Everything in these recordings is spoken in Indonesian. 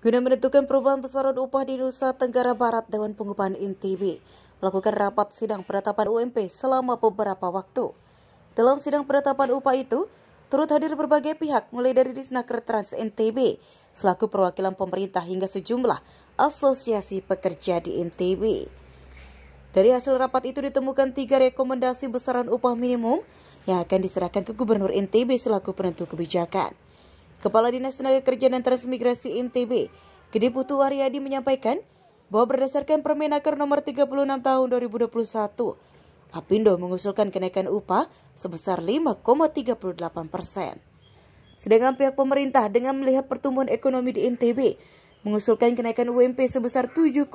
Guna menentukan perubahan besaran upah di Nusa Tenggara Barat, Dewan Pengupahan NTB melakukan rapat sidang penetapan UMP selama beberapa waktu. Dalam sidang penetapan upah itu, turut hadir berbagai pihak mulai dari Disnaker Trans NTB, selaku perwakilan pemerintah hingga sejumlah asosiasi pekerja di NTB. Dari hasil rapat itu ditemukan 3 rekomendasi besaran upah minimum yang akan diserahkan ke Gubernur NTB selaku penentu kebijakan. Kepala Dinas Tenaga Kerja dan Transmigrasi NTB, Gede Putu Waryadi menyampaikan bahwa berdasarkan Permenaker nomor 36 tahun 2021, Apindo mengusulkan kenaikan upah sebesar 5,38%. Sedangkan pihak pemerintah dengan melihat pertumbuhan ekonomi di NTB mengusulkan kenaikan UMP sebesar 7,44%.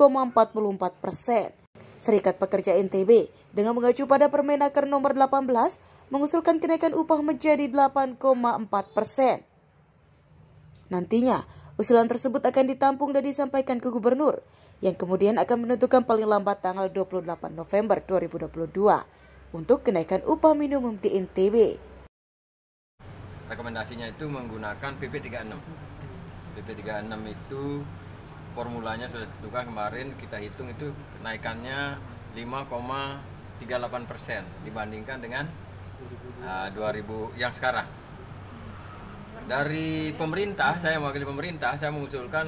Serikat Pekerja NTB dengan mengacu pada Permenaker nomor 18 mengusulkan kenaikan upah menjadi 8,4%. Nantinya, usulan tersebut akan ditampung dan disampaikan ke Gubernur, yang kemudian akan menentukan paling lambat tanggal 28 November 2022 untuk kenaikan upah minimum di NTB. Rekomendasinya itu menggunakan PP 36. PP 36 itu formulanya sudah ditentukan kemarin, kita hitung itu kenaikannya 5,38% dibandingkan dengan 2000 yang sekarang. Dari pemerintah, saya mewakili pemerintah, saya mengusulkan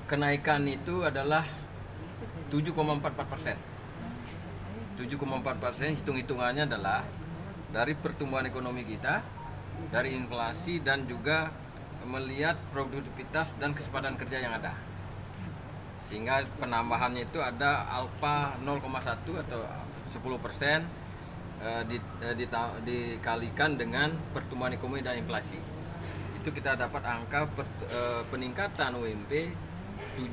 kenaikan itu adalah 7,44%. 7,44% hitung-hitungannya adalah dari pertumbuhan ekonomi kita, dari inflasi dan juga melihat produktivitas dan kecepatan kerja yang ada. Sehingga penambahannya itu ada alfa 0,1 atau 10%. Dikalikan dengan pertumbuhan ekonomi dan inflasi, itu kita dapat angka peningkatan UMP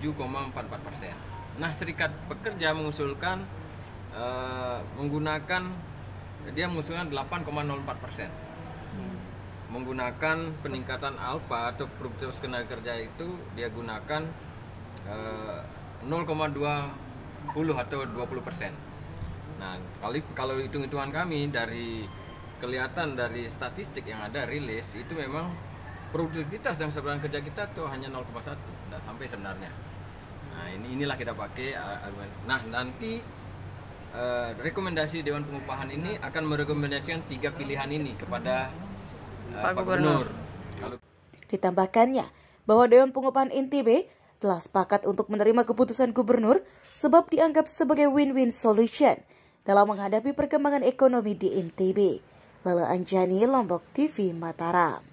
7,44%. Nah, Serikat Pekerja mengusulkan mengusulkan 8,04%. Menggunakan peningkatan alfa atau produktivitas tenaga kerja itu dia gunakan 0,20 atau 20%. Nah, kalau hitung-hitungan kami dari kelihatan dari statistik yang ada rilis itu memang produktivitas dan kecepatan kerja kita tuh hanya 0,1 dan sampai sebenarnya. Nah, inilah kita pakai. Nah, nanti rekomendasi Dewan Pengupahan ini akan merekomendasikan 3 pilihan ini kepada Pak Gubernur. Ditambahkannya bahwa Dewan Pengupahan NTB telah sepakat untuk menerima keputusan Gubernur sebab dianggap sebagai win-win solution dalam menghadapi perkembangan ekonomi di NTB. Lala Anjani, Lombok TV, Mataram.